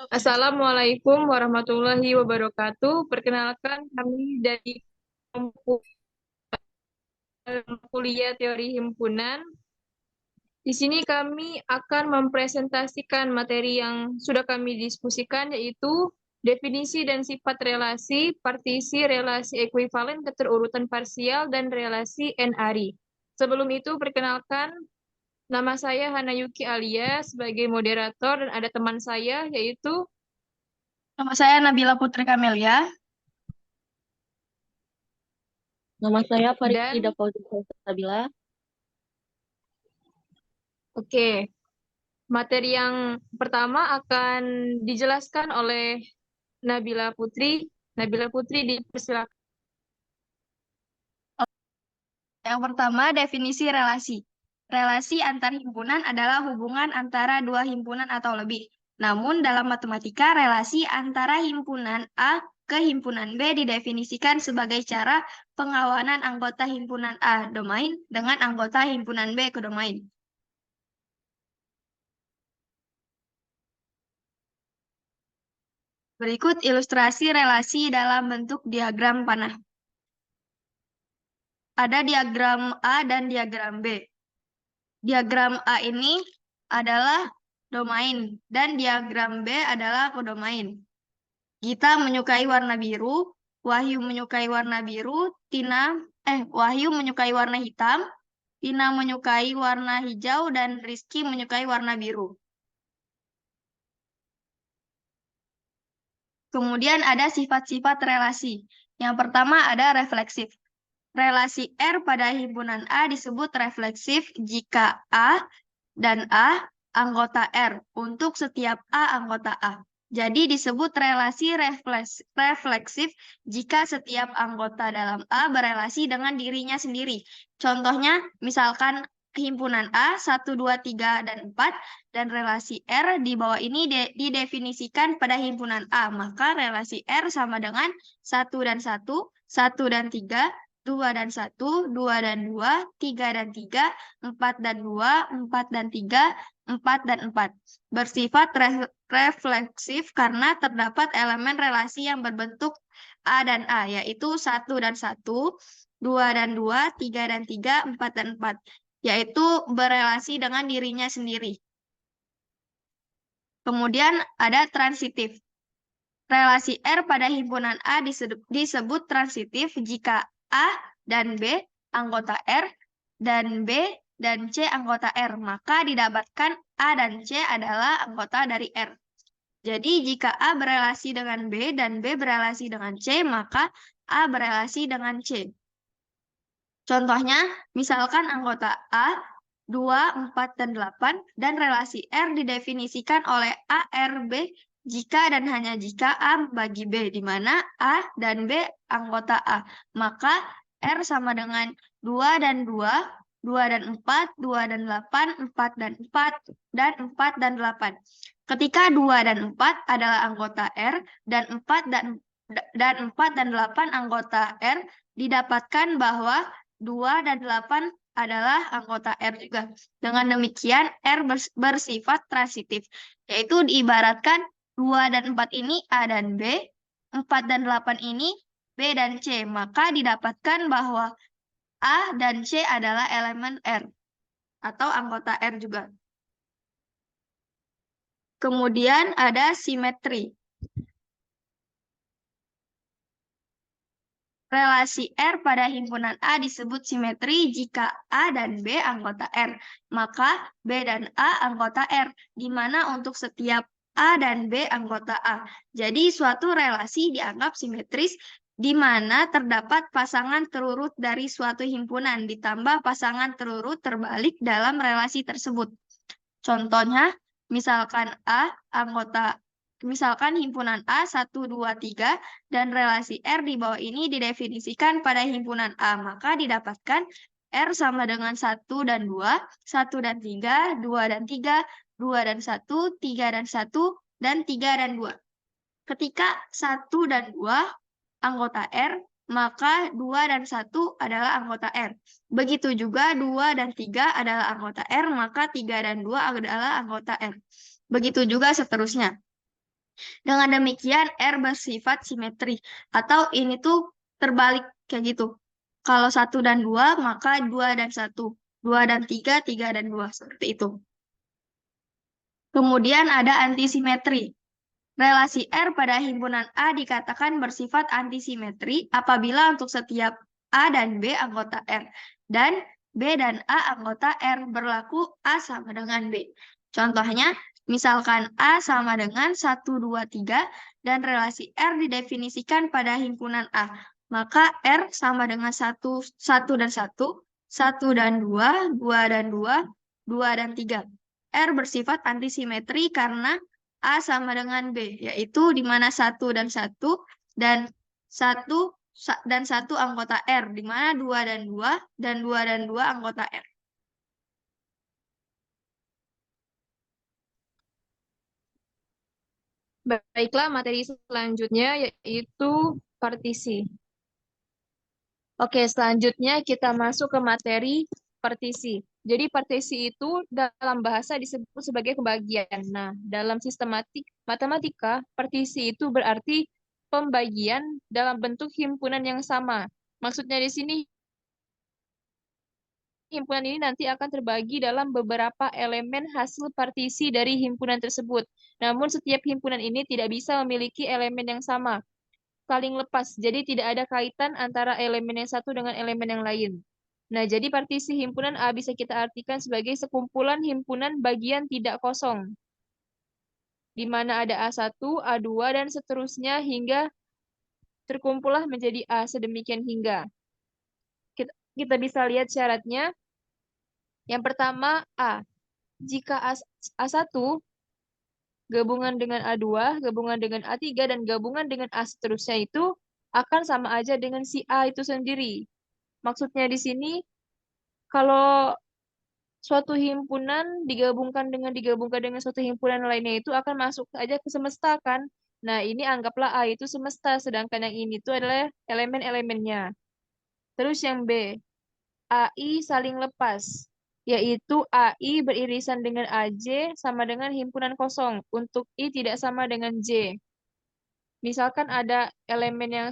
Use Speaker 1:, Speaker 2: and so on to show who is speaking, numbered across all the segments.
Speaker 1: Assalamualaikum warahmatullahi wabarakatuh. Perkenalkan kami dari kuliah teori himpunan. Di sini kami akan mempresentasikan materi yang sudah kami diskusikan, yaitu definisi dan sifat relasi, partisi, relasi ekuivalen, keterurutan parsial, dan relasi N-ari. Sebelum itu, perkenalkan, nama saya Hanayuki Alia sebagai moderator, dan ada teman saya, yaitu
Speaker 2: Nama saya Nabila Putri Kamelia.
Speaker 3: Nama saya Farida
Speaker 1: dan
Speaker 3: Fauzia Sabila.
Speaker 1: oke. Materi yang pertama akan dijelaskan oleh Nabila Putri. Nabila Putri, dipersilakan.
Speaker 2: Yang pertama, definisi relasi. Relasi antar himpunan adalah hubungan antara dua himpunan atau lebih. Namun, dalam matematika, relasi antara himpunan A ke himpunan B didefinisikan sebagai cara pengawanan anggota himpunan A domain dengan anggota himpunan B ke domain. Berikut ilustrasi relasi dalam bentuk diagram panah. Ada diagram A dan diagram B. Diagram A ini adalah domain dan diagram B adalah kodomain. Gita menyukai warna biru, Wahyu menyukai warna biru, Wahyu menyukai warna hitam, Tina menyukai warna hijau, dan Rizky menyukai warna biru. Kemudian ada sifat-sifat relasi. Yang pertama ada refleksif. Relasi R pada himpunan A disebut refleksif jika A dan A anggota R untuk setiap A anggota A. Jadi disebut relasi refleksif jika setiap anggota dalam A berelasi dengan dirinya sendiri. Contohnya, misalkan himpunan A 1, 2, 3, dan 4, dan relasi R di bawah ini didefinisikan pada himpunan A. Maka relasi R sama dengan 1 dan 1, 1 dan 3, 2 dan 1, 2 dan 2, 3 dan 3, 4 dan 2, 4 dan 3, 4 dan 4. Bersifat refleksif karena terdapat elemen relasi yang berbentuk A dan A, yaitu 1 dan 1, 2 dan 2, 3 dan 3, 4 dan 4, yaitu berelasi dengan dirinya sendiri. Kemudian ada transitif. Relasi R pada himpunan A disebut transitif jika A dan B anggota R dan B dan C anggota R, maka didapatkan A dan C adalah anggota dari R. Jadi jika A berelasi dengan B dan B berelasi dengan C, maka A berelasi dengan C. Contohnya, misalkan anggota A 2, 4, dan 8, dan relasi R didefinisikan oleh A, R, B jika dan hanya jika A bagi B, di mana A dan B anggota A. Maka R sama dengan 2 dan 2, 2 dan 4, 2 dan 8, 4 dan 4, dan 4 dan 8. Ketika 2 dan 4 adalah anggota R, dan 4 dan 8 anggota R, didapatkan bahwa 2 dan 8 adalah anggota R juga. Dengan demikian, R bersifat transitif, yaitu diibaratkan 2 dan 4 ini A dan B, 4 dan 8 ini B dan C. Maka didapatkan bahwa A dan C adalah elemen R, atau anggota R juga. Kemudian ada simetri. Relasi R pada himpunan A disebut simetri jika A dan B anggota R, maka B dan A anggota R, di mana untuk setiap A dan B anggota A. Jadi suatu relasi dianggap simetris di mana terdapat pasangan terurut dari suatu himpunan ditambah pasangan terurut terbalik dalam relasi tersebut. Contohnya, misalkan misalkan himpunan A 1, 2, 3 dan relasi R di bawah ini didefinisikan pada himpunan A, maka didapatkan R sama dengan 1 dan 2, 1 dan 3, 2 dan 3, 2 dan 1, 3 dan 1, dan 3 dan 2. Ketika 1 dan 2 anggota R, maka 2 dan 1 adalah anggota R. Begitu juga 2 dan 3 adalah anggota R, maka 3 dan 2 adalah anggota R. Begitu juga seterusnya. Dengan demikian, R bersifat simetri. Atau ini tuh terbalik kayak gitu. Kalau 1 dan 2, maka 2 dan 1. 2 dan 3, 3 dan 2. Seperti itu. Kemudian ada antisimetri. Relasi R pada himpunan A dikatakan bersifat antisimetri apabila untuk setiap A dan B anggota R. Dan B dan A anggota R berlaku A sama dengan B. Contohnya, misalkan A sama dengan 1, 2, 3 dan relasi R didefinisikan pada himpunan A. Maka R sama dengan 1, 1 dan 1, 1 dan 2, 2 dan 2, 2 dan 3. R bersifat antisimetri karena A sama dengan B, yaitu di mana 1 dan 1 dan 1 anggota R, di mana 2 dan 2 dan 2 dan 2 anggota R.
Speaker 1: Baiklah, materi selanjutnya yaitu partisi. Oke, selanjutnya kita masuk ke materi partisi. Jadi partisi itu dalam bahasa disebut sebagai pembagian. Nah, dalam sistematik matematika, partisi itu berarti pembagian dalam bentuk himpunan yang sama. Maksudnya di sini himpunan ini nanti akan terbagi dalam beberapa elemen hasil partisi dari himpunan tersebut. Namun setiap himpunan ini tidak bisa memiliki elemen yang sama, saling lepas. Jadi tidak ada kaitan antara elemen yang satu dengan elemen yang lain. Nah, jadi partisi himpunan A bisa kita artikan sebagai sekumpulan himpunan bagian tidak kosong, di mana ada A1, A2, dan seterusnya hingga terkumpullah menjadi A sedemikian hingga. Kita bisa lihat syaratnya. Yang pertama, A. Jika A1 gabungan dengan A2, gabungan dengan A3, dan gabungan dengan A seterusnya itu akan sama aja dengan si A itu sendiri. Maksudnya di sini, kalau suatu himpunan digabungkan dengan suatu himpunan lainnya itu akan masuk aja ke semesta kan? Nah, ini anggaplah A itu semesta, sedangkan yang ini tuh adalah elemen-elemennya. Terus yang B, AI saling lepas, yaitu AI beririsan dengan AJ sama dengan himpunan kosong. Untuk I tidak sama dengan J. Misalkan ada elemen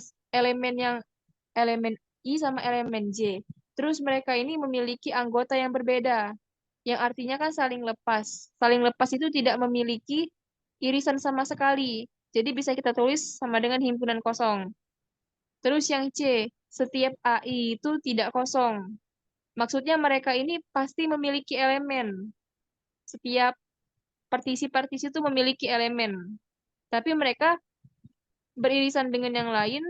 Speaker 1: I sama elemen J. Terus mereka ini memiliki anggota yang berbeda, yang artinya kan saling lepas. Saling lepas itu tidak memiliki irisan sama sekali. Jadi bisa kita tulis sama dengan himpunan kosong. Terus yang C, setiap AI itu tidak kosong. Maksudnya mereka ini pasti memiliki elemen. Setiap partisi-partisi itu memiliki elemen. Tapi mereka beririsan dengan yang lain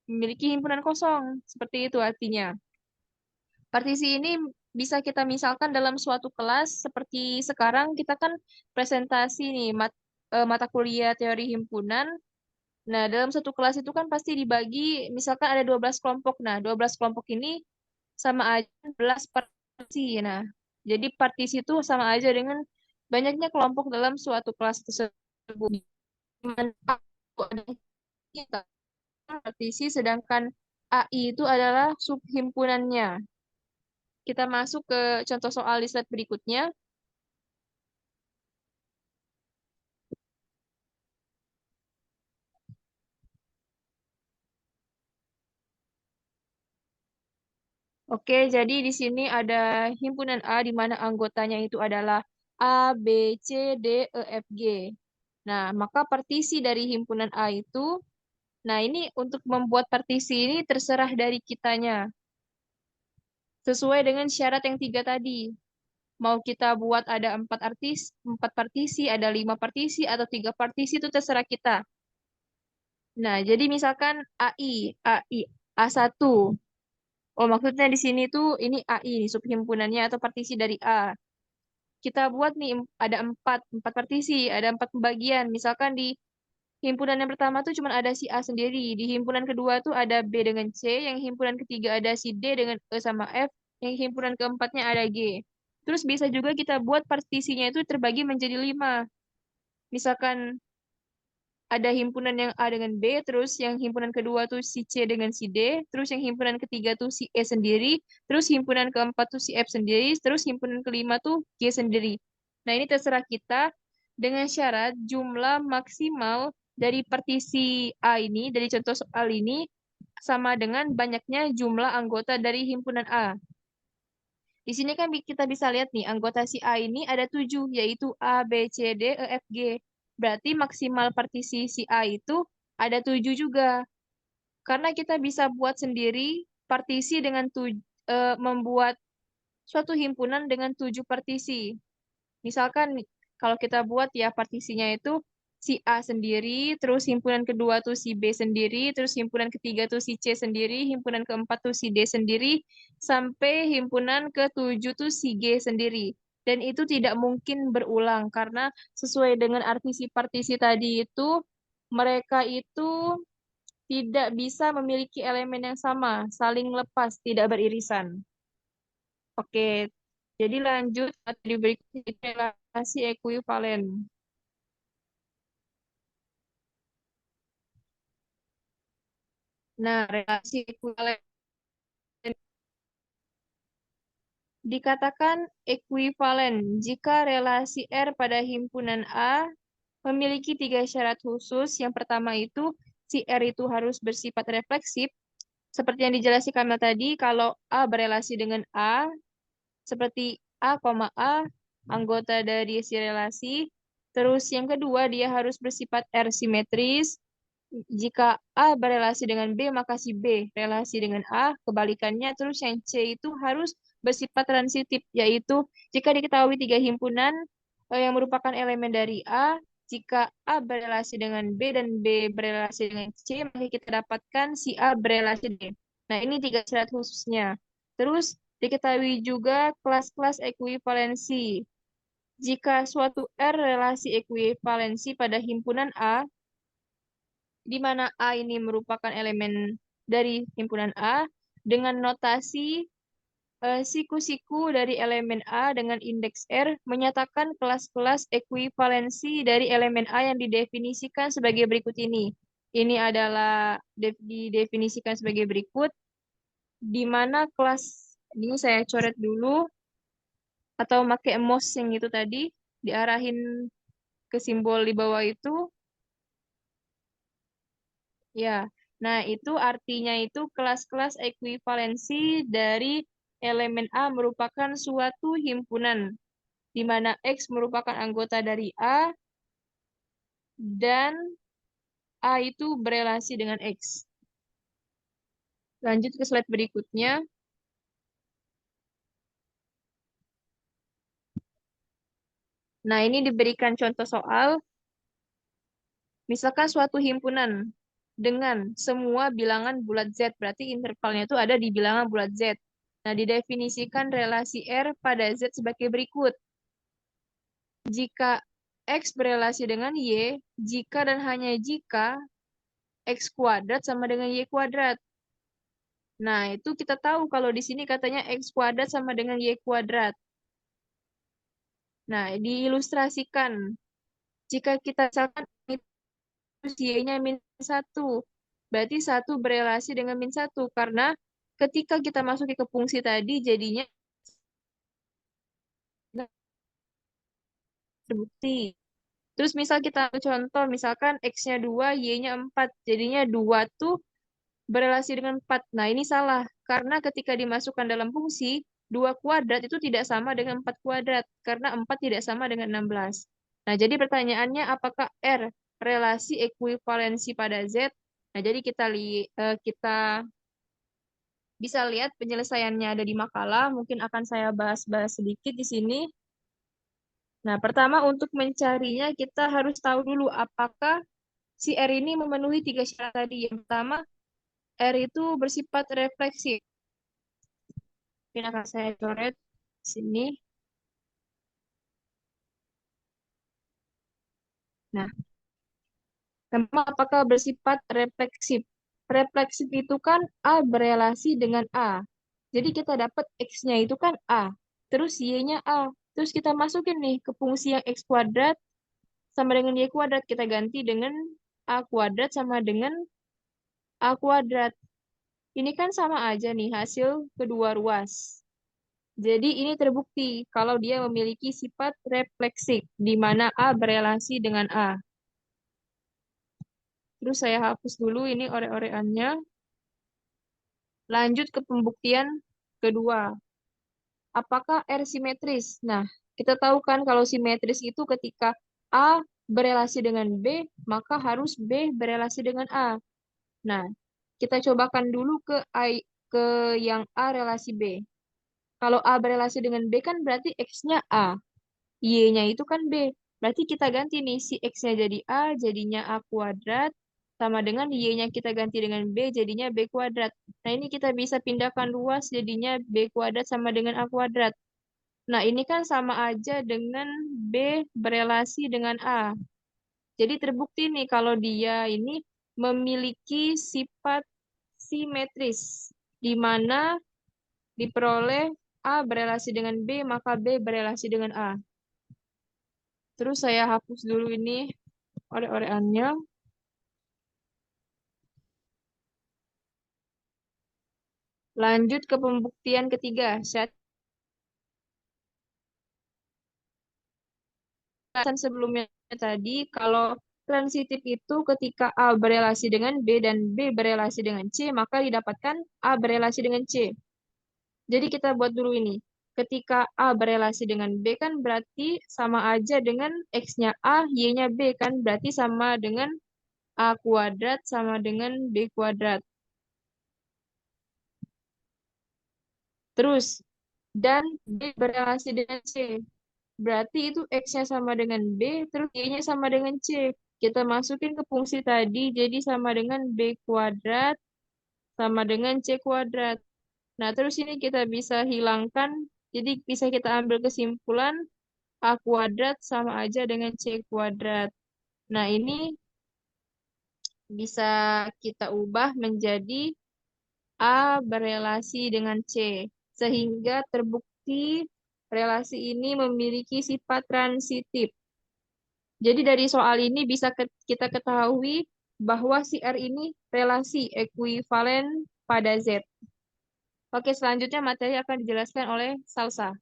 Speaker 1: memiliki himpunan kosong. Seperti itu artinya. Partisi ini bisa kita misalkan dalam suatu kelas seperti sekarang kita kan presentasi nih mata kuliah teori himpunan. Nah, dalam satu kelas itu kan pasti dibagi misalkan ada 12 kelompok. Nah, 12 kelompok ini sama aja 12 partisi. Nah, jadi partisi itu sama aja dengan banyaknya kelompok dalam suatu kelas tersebut. Kita partisi, sedangkan AI itu adalah subhimpunannya. Kita masuk ke contoh soal di slide berikutnya. Oke, jadi di sini ada himpunan A di mana anggotanya itu adalah A, B, C, D, E, F, G. Nah, maka partisi dari himpunan A itu, nah ini untuk membuat partisi ini terserah dari kitanya. Sesuai dengan syarat yang 3 tadi. Mau kita buat ada 4 partisi, ada 5 partisi, atau 3 partisi, itu terserah kita. Nah, jadi misalkan AI, A1. Oh, maksudnya di sini tuh ini AI, subhimpunannya atau partisi dari A. Kita buat nih ada 4 partisi, ada 4 pembagian. Misalkan di himpunan yang pertama tuh cuma ada si A sendiri. Di himpunan kedua tuh ada B dengan C, yang himpunan ketiga ada si D dengan E sama F, yang himpunan keempatnya ada G. Terus bisa juga kita buat partisinya itu terbagi menjadi 5. Misalkan ada himpunan yang A dengan B, terus yang himpunan kedua tuh si C dengan si D, terus yang himpunan ketiga tuh si E sendiri, terus himpunan keempat tuh si F sendiri, terus himpunan kelima tuh G sendiri. Nah, ini terserah kita dengan syarat jumlah maksimal dari partisi A ini, dari contoh soal ini, sama dengan banyaknya jumlah anggota dari himpunan A. Di sini kan kita bisa lihat nih, anggota si A ini ada 7, yaitu A, B, C, D, E, F, G. Berarti maksimal partisi si A itu ada 7 juga. Karena kita bisa buat sendiri partisi dengan membuat suatu himpunan dengan 7 partisi. Misalkan kalau kita buat ya partisinya itu si A sendiri, terus himpunan kedua tuh si B sendiri, terus himpunan ketiga tuh si C sendiri, himpunan keempat tuh si D sendiri, sampai himpunan ke-7 tuh si G sendiri. Dan itu tidak mungkin berulang karena sesuai dengan arti si partisi tadi itu, mereka itu tidak bisa memiliki elemen yang sama, saling lepas, tidak beririsan. Oke, jadi lanjut materi berikutnya itu relasi ekuivalen. Nah, relasi ekuivalen dikatakan ekuivalen jika relasi R pada himpunan A memiliki 3 syarat khusus. Yang pertama itu si R itu harus bersifat refleksif. Seperti yang dijelaskan Kamil tadi, kalau A berelasi dengan A, seperti A, A, anggota dari si relasi. Terus yang kedua, dia harus bersifat R simetris. Jika A berelasi dengan B, maka si B relasi dengan A, kebalikannya. Terus yang C itu harus bersifat transitif, yaitu jika diketahui 3 himpunan yang merupakan elemen dari A, jika A berelasi dengan B dan B berelasi dengan C, maka kita dapatkan si A berelasi D. Nah, ini 3 syarat khususnya. Terus diketahui juga kelas-kelas ekuivalensi. Jika suatu R relasi ekuivalensi pada himpunan A, di mana A ini merupakan elemen dari himpunan A, dengan notasi siku-siku dari elemen A dengan indeks R menyatakan kelas-kelas ekuivalensi dari elemen A yang didefinisikan sebagai berikut ini. Ini adalah didefinisikan sebagai berikut, di mana kelas ini saya coret dulu, atau pakai mouse yang itu tadi, diarahin ke simbol di bawah itu. Ya, nah itu artinya itu kelas-kelas ekuivalensi dari elemen A merupakan suatu himpunan, di mana X merupakan anggota dari A, dan A itu berelasi dengan X. Lanjut ke slide berikutnya. Nah, ini diberikan contoh soal. Misalkan suatu himpunan dengan semua bilangan bulat Z, berarti intervalnya itu ada di bilangan bulat Z. Nah, didefinisikan relasi R pada Z sebagai berikut. Jika X berelasi dengan Y, jika dan hanya jika X kuadrat sama dengan Y kuadrat. Nah, itu kita tahu kalau di sini katanya X kuadrat sama dengan Y kuadrat. Nah, diilustrasikan. Jika kita misalkan terus Y-nya -1, berarti 1 berelasi dengan -1, karena ketika kita masuk ke fungsi tadi, jadinya terbukti. Terus misal kita contoh, misalkan X-nya 2, Y-nya 4, jadinya 2 tuh berelasi dengan 4. Nah, ini salah. Karena ketika dimasukkan dalam fungsi, 2 kuadrat itu tidak sama dengan 4 kuadrat. Karena 4 tidak sama dengan 16. Nah, jadi pertanyaannya apakah R relasi ekuivalensi pada Z? Nah, jadi kita bisa lihat penyelesaiannya ada di makalah. Mungkin akan saya bahas-bahas sedikit di sini. Nah, pertama untuk mencarinya kita harus tahu dulu apakah si R ini memenuhi 3 syarat tadi. Yang pertama, R itu bersifat refleksif. Mungkin akan saya coret di sini. Nah, pertama apakah bersifat refleksif? Refleksif itu kan A berelasi dengan A. Jadi kita dapat X-nya itu kan A. Terus Y-nya A. Terus kita masukin nih ke fungsi yang X kuadrat sama dengan Y kuadrat. Kita ganti dengan A kuadrat sama dengan A kuadrat. Ini kan sama aja nih hasil kedua ruas. Jadi ini terbukti kalau dia memiliki sifat refleksif, di mana A berelasi dengan A. Terus saya hapus dulu ini ore-oreannya. Lanjut ke pembuktian kedua. Apakah R simetris? Nah, kita tahu kan kalau simetris itu ketika A berelasi dengan B, maka harus B berelasi dengan A. Nah, kita cobakan dulu ke yang A relasi B. Kalau A berelasi dengan B kan berarti X-nya A. Y-nya itu kan B. Berarti kita ganti nih, si X-nya jadi A, jadinya A kuadrat, sama dengan Y-nya kita ganti dengan B, jadinya B kuadrat. Nah, ini kita bisa pindahkan luas, jadinya B kuadrat sama dengan A kuadrat. Nah, ini kan sama aja dengan B berelasi dengan A. Jadi terbukti nih kalau dia ini memiliki sifat simetris, di mana diperoleh A berelasi dengan B, maka B berelasi dengan A. Terus saya hapus dulu ini ore-oreannya. Lanjut ke pembuktian ketiga. Saya sebelumnya tadi, kalau transitif itu ketika A berelasi dengan B dan B berelasi dengan C, maka didapatkan A berelasi dengan C. Jadi kita buat dulu ini. Ketika A berelasi dengan B kan berarti sama aja dengan X-nya A, Y-nya B kan berarti sama dengan A kuadrat sama dengan B kuadrat. Terus, dan B berelasi dengan C. Berarti itu X-nya sama dengan B, terus Y-nya sama dengan C. Kita masukin ke fungsi tadi, jadi sama dengan B kuadrat sama dengan C kuadrat. Nah, terus ini kita bisa hilangkan, jadi bisa kita ambil kesimpulan A kuadrat sama aja dengan C kuadrat. Nah, ini bisa kita ubah menjadi A berelasi dengan C, sehingga terbukti relasi ini memiliki sifat transitif. Jadi dari soal ini bisa kita ketahui bahwa si R ini relasi ekuivalen pada Z. Oke, selanjutnya materi akan dijelaskan oleh Salsa.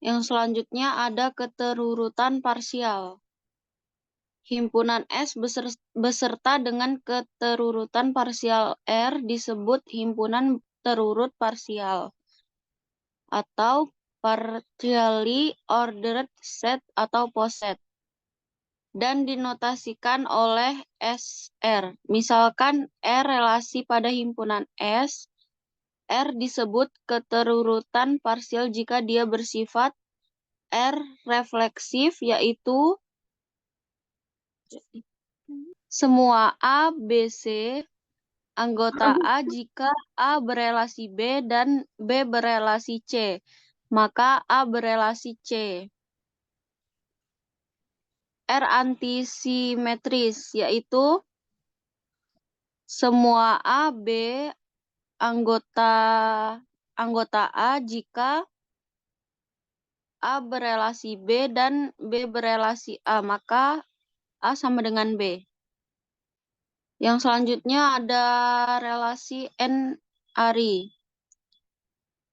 Speaker 3: Yang selanjutnya ada keterurutan parsial. Himpunan S beserta dengan keterurutan parsial R disebut himpunan terurut parsial atau partially ordered set atau poset dan dinotasikan oleh SR. Misalkan R relasi pada himpunan S, R disebut keterurutan parsial jika dia bersifat R refleksif, yaitu semua A, B, C anggota A jika A berelasi B dan B berelasi C, maka A berelasi C. R antisimetris, yaitu semua A, B anggota A jika A berelasi B dan B berelasi A, maka A sama dengan B. Yang selanjutnya ada relasi N-ARI.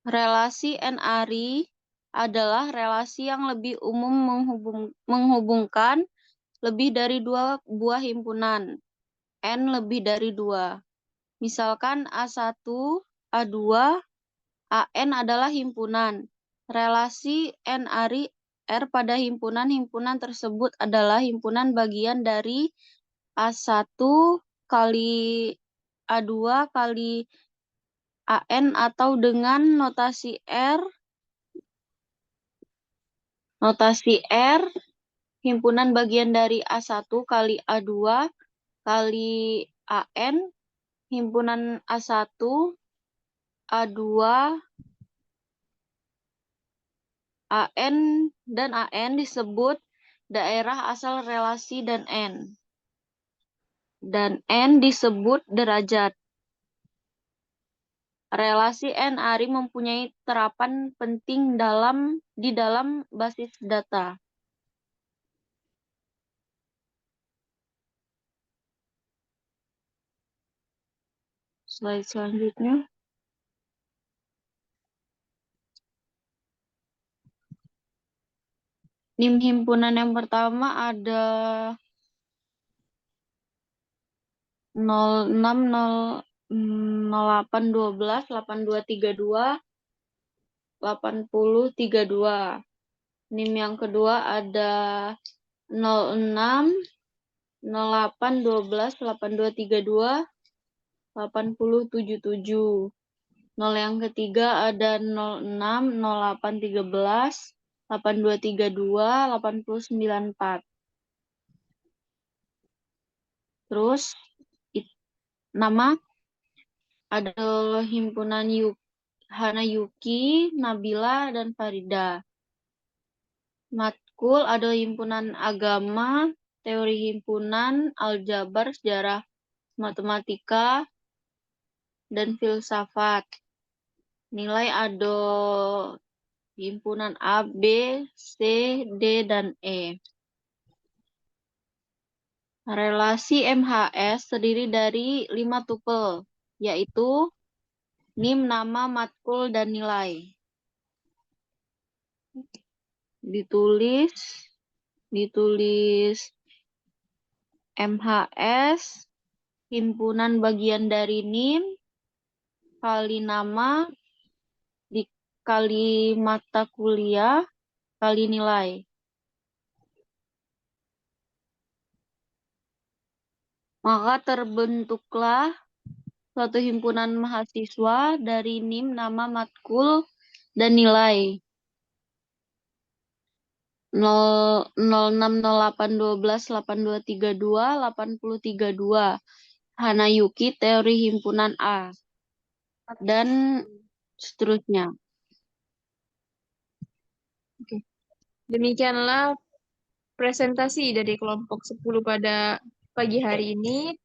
Speaker 3: Relasi N-ARI adalah relasi yang lebih umum menghubungkan lebih dari dua buah himpunan, N lebih dari 2. Misalkan A1, A2, AN adalah himpunan. Relasi N-ARI R pada himpunan tersebut adalah himpunan bagian dari A1 kali A2 kali AN atau dengan notasi R himpunan bagian dari A1 kali A2 kali AN himpunan A1 A2 AN dan AN disebut daerah asal relasi dan N disebut derajat. Relasi N-ARI mempunyai terapan penting di dalam basis data. Slide selanjutnya. NIM himpunan yang pertama ada 0608128232 8032. NIM yang kedua ada 0608128232 8077. 0 yang ketiga ada 060813 8232 8094. Terus nama ada himpunan Hana Yuki, Nabila, dan Farida. Matkul ada himpunan agama, teori himpunan, aljabar, sejarah matematika, dan filsafat. Nilai ada himpunan A, B, C, D, dan E. Relasi MHS terdiri dari 5 tupel, yaitu NIM, nama, matkul, dan nilai. Ditulis MHS, himpunan bagian dari NIM, kali nama, dikali mata kuliah, kali nilai. Maka terbentuklah suatu himpunan mahasiswa dari NIM, nama, matkul, dan nilai. 0608128232 8032. Hana Yuki, teori himpunan A. Dan seterusnya.
Speaker 1: Oke. Demikianlah presentasi dari kelompok 10 pada pagi hari ini.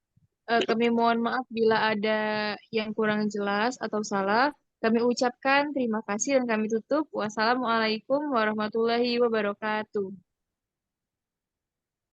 Speaker 1: Kami mohon maaf bila ada yang kurang jelas atau salah. Kami ucapkan terima kasih dan kami tutup. Wassalamualaikum warahmatullahi wabarakatuh.